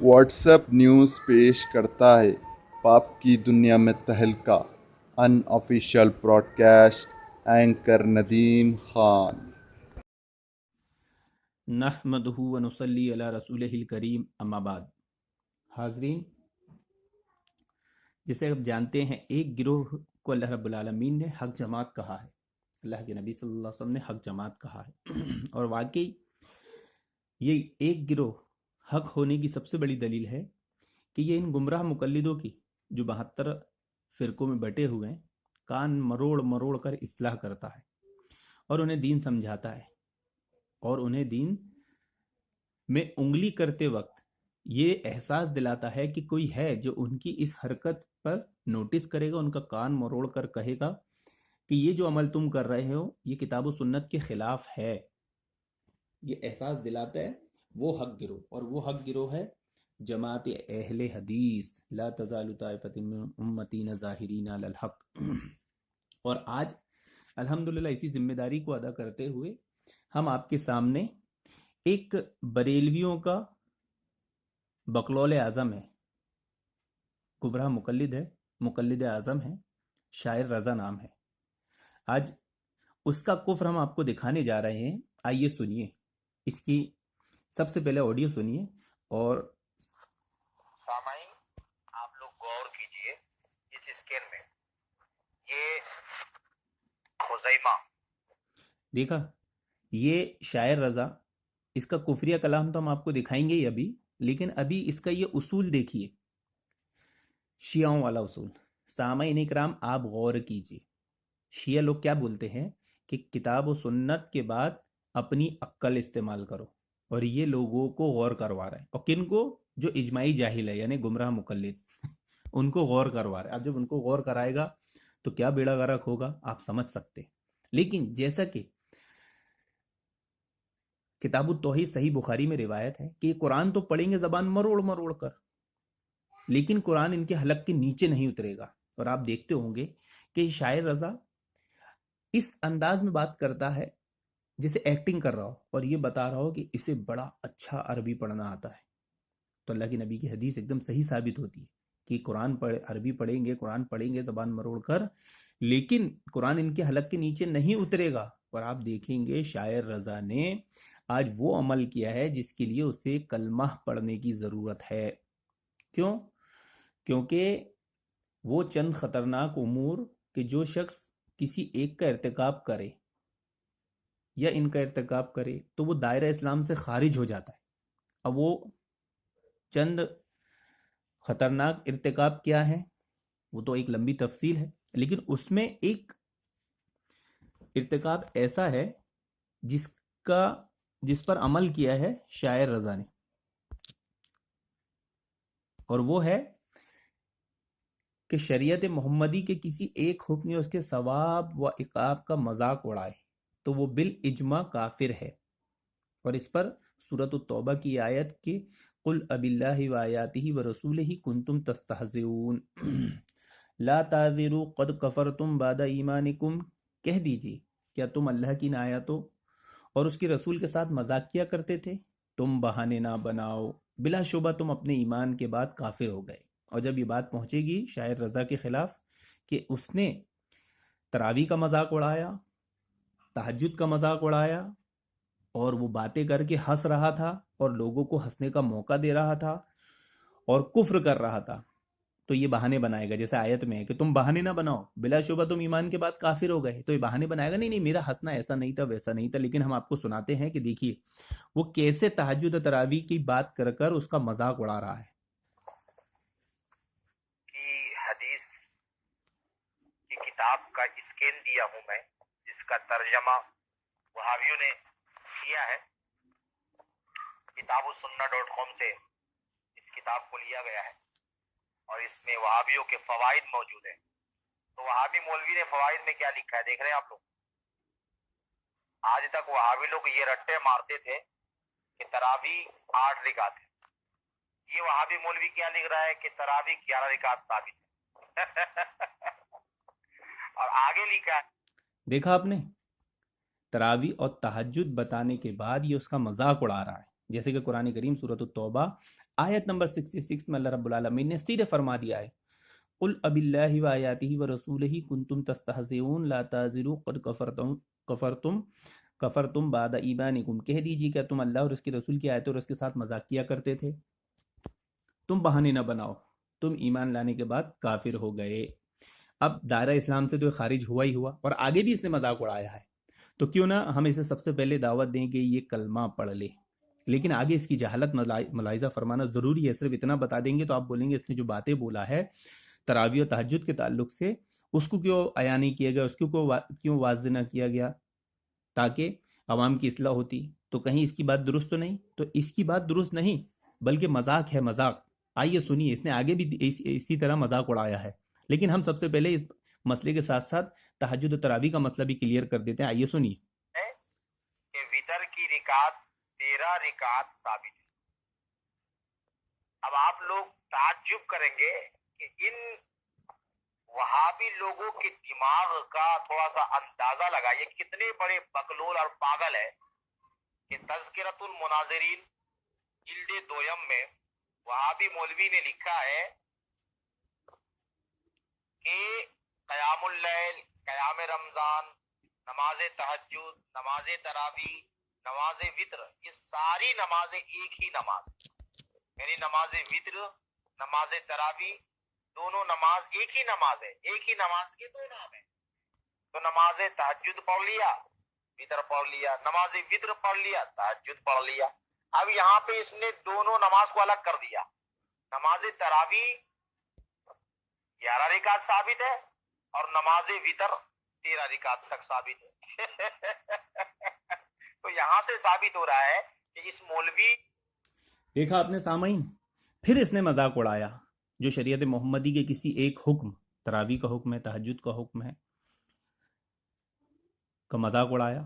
What's app news پیش کرتا ہے پاپ کی دنیا میں تہلکہ unofficial broadcast anchor Nadeem Khan نحمدہ ونصلی علی رسولہ الکریم اما بعد۔ حاضرین، جسے آپ جانتے ہیں ایک گروہ کو اللہ رب العالمین نے حق جماعت کہا ہے، اللہ کے نبی صلی اللہ علیہ وسلم نے حق جماعت کہا ہے اور واقعی یہ ایک گروہ حق ہونے کی سب سے بڑی دلیل ہے کہ یہ ان گمراہ مقلدوں کی جو 72 فرقوں میں بٹے ہوئے ہیں کان مروڑ مروڑ کر اصلاح کرتا ہے اور انہیں دین سمجھاتا ہے، اور انہیں دین میں انگلی کرتے وقت یہ احساس دلاتا ہے کہ کوئی ہے جو ان کی اس حرکت پر نوٹس کرے گا، ان کا کان مروڑ کر کہے گا کہ یہ جو عمل تم کر رہے ہو یہ کتاب و سنت کے خلاف ہے۔ یہ احساس دلاتا ہے وہ حق گروہ، اور وہ حق گروہ ہے جماعت اہل حدیث، لا تزال طائفۃ من امتی ظاہرین علی الحق۔ اور آج الحمدللہ اسی ذمہ داری کو ادا کرتے ہوئے ہم آپ کے سامنے ایک بریلویوں کا بقلول اعظم ہے، گمراہ مقلد ہے، مقلد اعظم ہے، شاعر رضا نام ہے۔ آج اس کا کفر ہم آپ کو دکھانے جا رہے ہیں، آئیے سنیے اس کی سب سے پہلے آڈیو سنیے اور سامعین آپ لوگ غور کیجئے اس اسکین میں یہ خزیمہ دیکھا، یہ شاعر رضا، اس کا کفریہ کلام تو ہم آپ کو دکھائیں گے ہی ابھی، لیکن ابھی اس کا یہ اصول دیکھیے، شیعوں والا اصول۔ سامعین اکرام آپ غور کیجئے، شیعہ لوگ کیا بولتے ہیں کہ کتاب و سنت کے بعد اپنی عقل استعمال کرو، اور یہ لوگوں کو غور کروا رہا ہے، اور کن کو؟ جو اجماعی جاہل ہے یعنی گمراہ مقلد ان کو غور کروا رہا ہے۔ اب جب ان کو غور کرائے گا تو کیا بیڑا غرق ہوگا آپ سمجھ سکتے ہیں۔ لیکن جیسا کہ کتاب التوحید صحیح بخاری میں روایت ہے کہ یہ قرآن تو پڑھیں گے زبان مروڑ مروڑ کر، لیکن قرآن ان کے حلق کے نیچے نہیں اترے گا۔ اور آپ دیکھتے ہوں گے کہ شاعر رضا اس انداز میں بات کرتا ہے جیسے ایکٹنگ کر رہا ہو، اور یہ بتا رہا ہو کہ اسے بڑا اچھا عربی پڑھنا آتا ہے۔ تو اللہ کے نبی کی حدیث ایک دم صحیح ثابت ہوتی ہے کہ عربی پڑھیں گے، قرآن پڑھیں گے زبان مروڑ کر، لیکن قرآن ان کے حلق کے نیچے نہیں اترے گا۔ اور آپ دیکھیں گے شاعر رضا نے آج وہ عمل کیا ہے جس کے لیے اسے کلمہ پڑھنے کی ضرورت ہے۔ کیوں؟ کیونکہ وہ چند خطرناک امور کہ جو شخص کسی ایک کا ارتکاب کرے یا ان کا ارتکاب کرے تو وہ دائرہ اسلام سے خارج ہو جاتا ہے۔ اب وہ چند خطرناک ارتکاب کیا ہے وہ تو ایک لمبی تفصیل ہے، لیکن اس میں ایک ارتکاب ایسا ہے جس پر عمل کیا ہے شاعر رضا نے، اور وہ ہے کہ شریعت محمدی کے کسی ایک حکم یا اس کے ثواب و عقاب کا مذاق اڑائے تو وہ بالاجماع کافر ہے۔ اور اس پر سورۃ التوبہ کی آیت کہ قل اب اللہ و آیاتہ و رسولہ کنتم تستہزئون لا تعذروا قد کفرتم بعد ایمانکم، کہہ دیجئے کیا تم اللہ کی ان آیاتوں اور اس کے رسول کے ساتھ مذاق کیا کرتے تھے؟ تم بہانے نہ بناؤ، بلا شبہ تم اپنے ایمان کے بعد کافر ہو گئے۔ اور جب یہ بات پہنچے گی شاعر رضا کے خلاف کہ اس نے تراویح کا مذاق اڑایا، تہجد کا مذاق اڑایا، اور وہ باتیں کر کے ہنس رہا تھا اور لوگوں کو ہنسنے کا موقع دے رہا تھا اور کفر کر رہا تھا، تو یہ بہانے بنائے گا، جیسے آیت میں ہے کہ تم بہانے نہ بناؤ، بلا شبہ تم ایمان کے بعد کافر ہو گئے، تو یہ بہانے بنائے گا، نہیں میرا ہنسنا ایسا نہیں تھا ویسا نہیں تھا۔ لیکن ہم آپ کو سناتے ہیں کہ دیکھیے وہ کیسے تہجد و تراویح کی بات کر کر اس کا مذاق اڑا رہا ہے۔ کی حدیث کی کتاب کا اسکین دیا ہوں میں، جس کا ترجمہ وہابیوں نے کیا ہے، کتاب السنہ.com سے اس کتاب کو لیا گیا ہے، اور اس میں وہابیوں کے فوائد موجود ہیں۔ تو وہابی مولوی نے فوائد میں کیا لکھا ہے دیکھ رہے ہیں آپ لوگ؟ آج تک وہابی لوگ یہ رٹے مارتے تھے کہ تراویح 8 رکعت ہے، یہ وہابی مولوی کیا لکھ رہا ہے کہ تراویح 11 رکعت ثابت ہے اور آگے لکھا ہے، دیکھا آپ نے، تراویح اور تہجد بتانے کے بعد یہ اس کا مذاق اڑا رہا ہے، جیسے کہ قرآن کریم سورۃ التوبہ آیت نمبر 66 میں اللہ رب العالمین نے سیدھے فرما دیا ہے قل اباللہ و آیاتہ و رسولہ کنتم تستہزئون لا تعذروا قد کفرتم بعد ایمانکم، کہہ دیجیے کہ تم اللہ اور اس کے رسول کی آیتوں اور اس کے ساتھ مذاق کیا کرتے تھے، تم بہانے نہ بناؤ، تم ایمان لانے کے بعد کافر ہو گئے۔ اب دائرہ اسلام سے تو خارج ہوا ہی ہوا، اور آگے بھی اس نے مذاق اڑایا ہے، تو کیوں نہ ہم اسے سب سے پہلے دعوت دیں کہ یہ کلمہ پڑھ لے، لیکن آگے اس کی جہالت ملاحظہ فرمانا ضروری ہے۔ صرف اتنا بتا دیں گے تو آپ بولیں گے اس نے جو باتیں بولا ہے تراویح و تہجد کے تعلق سے، اس کو کیوں عیاں نہیں کیا گیا، اس کو کیوں واضح نہ کیا گیا تاکہ عوام کی اصلاح ہوتی، تو کہیں اس کی بات درست تو نہیں؟ تو اس کی بات درست نہیں بلکہ مذاق ہے، مذاق۔ آئیے سنیے، اس نے آگے بھی اسی طرح مذاق اڑایا ہے، لیکن ہم سب سے پہلے اس مسئلے کے ساتھ ساتھ تہجد و تراویح کا مسئلہ بھی کلیئر کر دیتے ہیں۔ آئیے سنیے کہ وتر کی رکعت 13 رکعت ثابت ہے۔ اب آپ لوگ تعجب کریں گے کہ ان وہابی لوگوں کے دماغ کا تھوڑا سا اندازہ لگائیے کتنے بڑے بکلول اور پاگل ہے کہ تذکرۃ المناظرین جلد دویم میں وہابی مولوی نے لکھا ہے کہ قیام اللیل، قیام رمضان، نماز تہجد، نماز تراویح، نماز وتر، یہ ساری نمازیں ایک ہی نماز، یعنی نماز وتر، نماز تراویح، دونوں نماز ایک ہی نماز ہے، ایک ہی نماز کے دو نام ہیں۔ تو نماز تہجد پڑھ لیا، وتر پڑھ لیا، نماز وتر پڑھ لیا، تہجد پڑھ لیا۔ اب یہاں پہ اس نے دونوں نماز کو الگ کر دیا۔ نماز تراویح 11 رکعت ثابت ہے اور نماز وتر 13 رکعت تک ثابت ہے۔ تو یہاں سے ثابت ہو رہا ہے کہ اس مولوی، دیکھا آپ نے سامعین، پھر اس نے مذاق اڑایا جو شریعت محمدی کے کسی ایک حکم، تراویح کا حکم ہے، تہجد کا حکم ہے، کا مذاق اڑایا،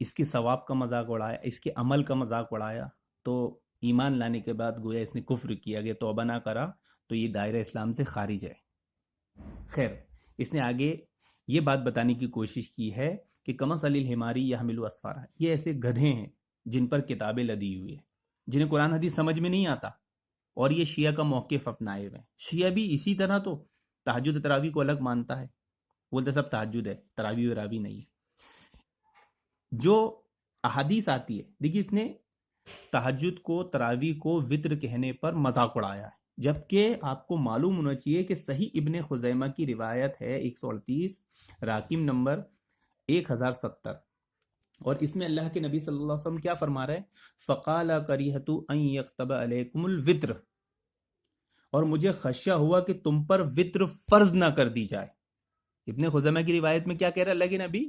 اس کے ثواب کا مذاق اڑایا، اس کے عمل کا مذاق اڑایا، تو ایمان لانے کے بعد گویا اس نے کفر کیا، اگر توبہ نہ کرا تو یہ دائرہ اسلام سے خارج ہے۔ خیر، اس نے آگے یہ بات بتانے کی کوشش کی ہے کہ کمثل الحماری یحمل اسفارا، یہ ایسے گدھے ہیں جن پر کتابیں لدی ہوئی ہیں، جنہیں قرآن حدیث سمجھ میں نہیں آتا، اور یہ شیعہ کا موقف اپنائے ہوئے ہیں۔ شیعہ بھی اسی طرح تو تہجد تراویح کو الگ مانتا ہے، بولتے سب تہجد ہے، تراویح وراویح نہیں ہے۔ جو احادیث آتی ہے، دیکھیے اس نے تہجد کو، تراویح کو وتر کہنے پر مذاق اڑایا ہے، جبکہ آپ کو معلوم ہونا چاہیے کہ صحیح ابن خزیمہ کی روایت ہے 138 راقم نمبر 1070، اور اس میں اللہ کے نبی صلی اللہ علیہ وسلم کیا فرما رہے ہیں؟ فقال کریہت ان یکتب علیکم الوتر، اور مجھے خدشہ ہوا کہ تم پر وتر فرض نہ کر دی جائے۔ ابن خزیمہ کی روایت میں کیا کہہ رہا ہے اللہ کے نبی؟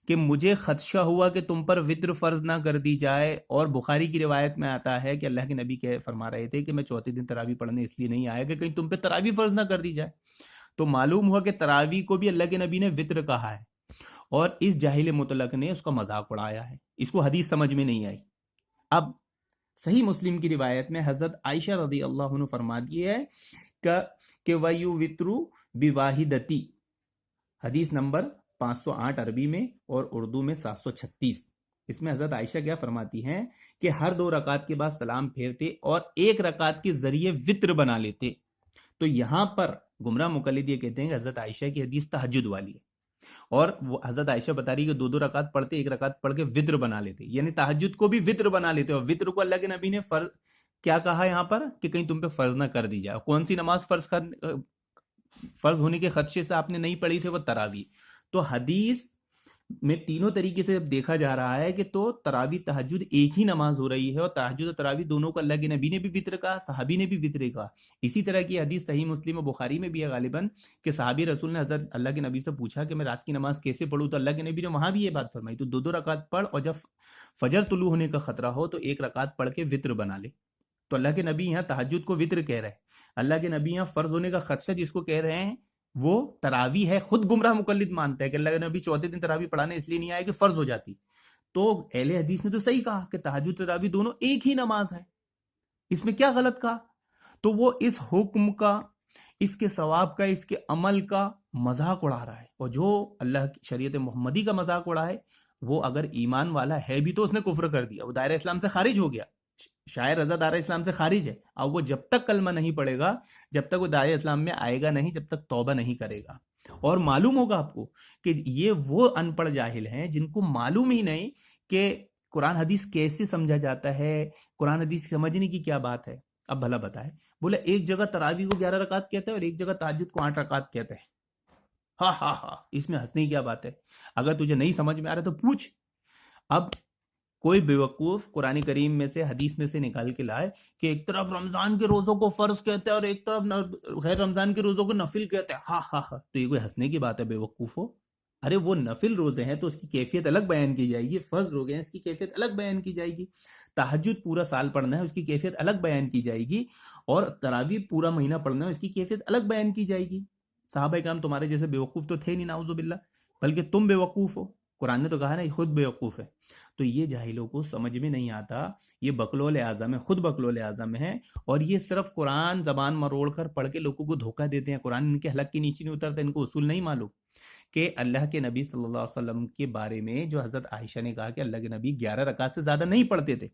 کہ مجھے خدشہ ہوا کہ تم پر وتر فرض نہ کر دی جائے، اور بخاری کی روایت میں آتا ہے کہ اللہ کے نبی فرما رہے تھے کہ میں چوتھے دن تراویح پڑھنے اس لیے نہیں آیا کہ کہیں تم پہ تراویح فرض نہ کر دی جائے۔ تو معلوم ہوا کہ تراویح کو بھی اللہ کے نبی نے وتر کہا ہے، اور اس جاہل مطلق نے اس کا مذاق اڑایا ہے، اس کو حدیث سمجھ میں نہیں آئی۔ اب صحیح مسلم کی روایت میں حضرت عائشہ رضی اللہ عنہ فرما دی ہے کہ وَيُوِتْرُ بِوَاحِدَتِي، حدیث نمبر 508 عربی میں اور اردو میں 736۔ اس میں حضرت عائشہ کیا فرماتی ہیں کہ ہر 2 رکعت کے بعد سلام پھیرتے اور 1 رکعت کے ذریعے وتر بنا لیتے۔ تو یہاں پر گمراہ مقلد یہ کہتے ہیں کہ حضرت عائشہ کی حدیث تہجد والی ہے، اور وہ حضرت عائشہ بتا رہی ہے کہ 2 رکعت پڑھتے، 1 رکعت پڑھ کے وتر بنا لیتے، یعنی تہجد کو بھی وتر بنا لیتے، اور وتر کو اللہ کے نبی نے فرض کیا کہا یہاں پر کہ کہیں تم پہ فرض نہ کر دی جائے۔ کون سی نماز فرض ہونے کے خدشے سے آپ نے نہیں پڑھی تھی؟ وہ تراویح۔ تو حدیث میں تینوں طریقے سے دیکھا جا رہا ہے کہ تو تراویح تہجد ایک ہی نماز ہو رہی ہے، اور تہجد و تراویح دونوں کو اللہ کے نبی نے بھی وتر کہا، صحابی نے بھی وتر کہا۔ اسی طرح کی حدیث صحیح مسلم و بخاری میں بھی ہے غالباً کہ صحابی رسول نے حضرت اللہ کے نبی سے پوچھا کہ میں رات کی نماز کیسے پڑھوں، تو اللہ کے نبی نے وہاں بھی یہ بات فرمائی، تو 2 رکعت پڑھ، اور جب فجر طلوع ہونے کا خطرہ ہو تو 1 رکعت پڑھ کے وتر بنا لے۔ تو اللہ کے نبی یہاں تہجد کو وتر کہہ رہے ہیں، اللہ کے نبی یہاں فرض ہونے کا خدشہ جس کو کہہ رہے ہیں وہ تراویح ہے۔ خود گمراہ مقلد مانتا ہے کہ اللہ کے نبی چوتھے دن تراویح پڑھانے اس لیے نہیں آئے کہ فرض ہو جاتی۔ تو اہل حدیث نے تو صحیح کہا کہ تہجد تراویح دونوں ایک ہی نماز ہے، اس میں کیا غلط کہا؟ تو وہ اس حکم کا، اس کے ثواب کا، اس کے عمل کا مذاق اڑا رہا ہے، اور جو اللہ کی شریعت محمدی کا مذاق اڑا ہے وہ اگر ایمان والا ہے بھی تو اس نے کفر کر دیا، وہ دائرہ اسلام سے خارج ہو گیا۔ شاعر رضا دار اسلام سے خارج ہے. اب وہ جب تک کلمہ نہیں پڑھے گا، جب تک وہ دائرہ اسلام میں آئے گا نہیں، جب تک توبہ نہیں کرے گا. اور معلوم ہوگا آپ کو کہ یہ وہ ان پڑھ جاہل ہیں جن کو معلوم ہی نہیں کہ قرآن حدیث کیسے سمجھا جاتا ہے، قرآن حدیث سمجھنے کی کیا بات ہے. اب بھلا بتائے، بولے ایک جگہ تراویح کو 11 رکعت کہتا ہے اور ایک جگہ تہجد کو 8 رکعت کہتا ہے. ہاں ہاں ہاں، اس میں ہنسنے کی کیا بات ہے؟ اگر تجھے نہیں سمجھ میں آ رہا تو پوچھ. اب کوئی بیوقوف قرآن کریم میں سے حدیث میں سے نکال کے لائے کہ ایک طرف رمضان کے روزوں کو فرض کہتے ہیں اور ایک طرف غیر رمضان کے روزوں کو نفل کہتے ہیں. ہاں ہاں ہاں، تو یہ کوئی ہنسنے کی بات ہے بیوقوف ہو؟ ارے وہ نفل روزے ہیں تو اس کی کیفیت الگ بیان کی جائے گی، فرض روزے ہیں اس کی کیفیت الگ بیان کی جائے گی. تہجد پورا سال پڑھنا ہے اس کی کیفیت الگ بیان کی جائے گی، اور تراویح پورا مہینہ پڑھنا ہے اس کی کیفیت الگ بیان کی جائے گی. صحابہ کرام تمہارے جیسے بیوقوف تو تھے نہیں نعوذ باللہ، بلکہ تم بیوقوف ہو. قرآن نے تو کہا نا یہ خود بیوقوف ہے. تو یہ جاہلوں کو سمجھ میں نہیں آتا، یہ بقلول اعظم ہے، خود بقلول اعظم ہے. اور یہ صرف قرآن زبان مروڑ کر پڑھ کے لوگوں کو دھوکہ دیتے ہیں. قرآن ان کے حلق کے نیچے نہیں اترتا، ان کو اصول نہیں معلوم کہ اللہ کے نبی صلی اللہ علیہ وسلم کے بارے میں جو حضرت عائشہ نے کہا کہ اللہ کے نبی 11 رکعت سے زیادہ نہیں پڑھتے تھے،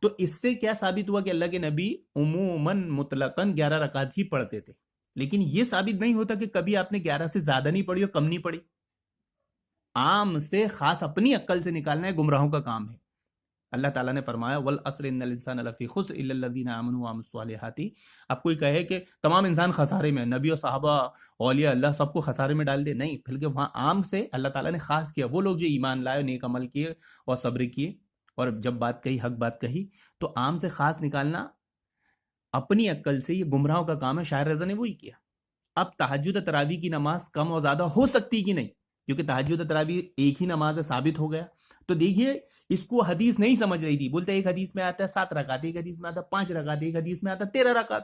تو اس سے کیا ثابت ہوا کہ اللہ کے نبی عموماً مطلقاً 11 رکعت ہی پڑھتے تھے. لیکن یہ ثابت نہیں ہوتا کہ کبھی آپ نے 11 سے زیادہ نہیں پڑھی اور کم نہیں پڑھی. عام سے خاص اپنی عقل سے نکالنا ہے گمراہوں کا کام ہے. اللہ تعالیٰ نے فرمایا والعصر ان الانسان لفی خسر الا الذین آمنوا وعملوا الصالحات. اب کوئی کہے کہ تمام انسان خسارے میں، نبی اور صحابہ اولیاء اللہ سب کو خسارے میں ڈال دے، نہیں، بلکہ وہاں عام سے اللہ تعالیٰ نے خاص کیا وہ لوگ جو ایمان لائے، نیک عمل کیے اور صبر کیے، اور جب بات کہی حق بات کہی. تو عام سے خاص نکالنا اپنی عقل سے یہ گمراہوں کا کام ہے. شاعر رضا نے وہی کیا. اب تہجد تراویح کی نماز کم اور زیادہ ہو سکتی کہ نہیں، کیونکہ تہجد تراویح ایک ہی نماز ہے، ثابت ہو گیا. تو دیکھیے اس کو حدیث نہیں سمجھ رہی تھی، بولتے ایک حدیث میں آتا ہے 7 رکعت، ایک حدیث میں آتا ہے 5 رکعت، ایک حدیث میں آتا ہے 13 رکعت.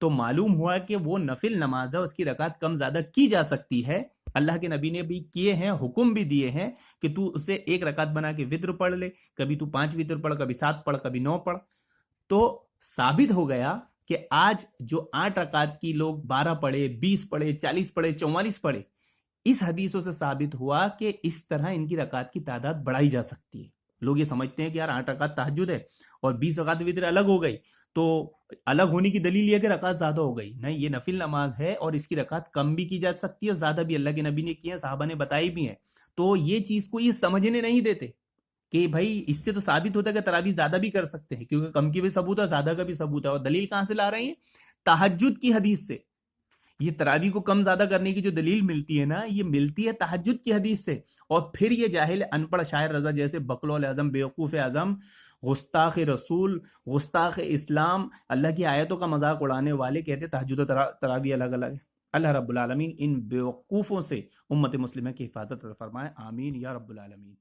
تو معلوم ہوا کہ وہ نفل نماز ہے، اس کی رکعت کم زیادہ کی جا سکتی ہے. اللہ کے نبی نے بھی کیے ہیں، حکم بھی دیے ہیں کہ تو اسے 1 رکعت بنا کے وتر پڑھ لے، کبھی تو 5 وتر پڑھ، کبھی 7 پڑھ، کبھی 9 پڑھ. تو ثابت ہو گیا کہ آج جو 8 رکعت کی لوگ 12 پڑھے، 20 پڑھے، 40 پڑھے، 44 پڑھے، اس حدیثوں سے ثابت ہوا کہ اس طرح ان کی رکعت کی تعداد بڑھائی جا سکتی ہے. لوگ یہ سمجھتے ہیں کہ یار 8 رکعت تہجد ہے اور 20 رکعت وتر الگ ہو گئی، تو الگ ہونے کی دلیل یہ کہ رکعت زیادہ ہو گئی. نہیں، یہ نفل نماز ہے اور اس کی رکعت کم بھی کی جا سکتی ہے اور زیادہ بھی. اللہ کے نبی نے کی ہے، صحابہ نے بتائی بھی ہیں. تو یہ چیز کو یہ سمجھنے نہیں دیتے کہ بھائی اس سے تو ثابت ہوتا ہے کہ تراویح زیادہ بھی کر سکتے ہیں، کیونکہ کم کی بھی ثبوت ہے، زیادہ کا بھی ثبوت ہے. اور دلیل کہاں سے لا رہے ہیں؟ تہجد کی حدیث سے. یہ تراویح کو کم زیادہ کرنے کی جو دلیل ملتی ہے نا، یہ ملتی ہے تہجد کی حدیث سے. اور پھر یہ جاہل ان پڑھ شاعر رضا جیسے بقلول اعظم، بیوقوف اعظم، گستاخ رسول، گستاخ اسلام، اللہ کی آیتوں کا مذاق اڑانے والے کہتے تہجد و تراویح الگ الگ ہے. اللہ رب العالمین ان بیوقوفوں سے امت مسلمہ کی حفاظت فرمائے، آمین یا رب العالمین.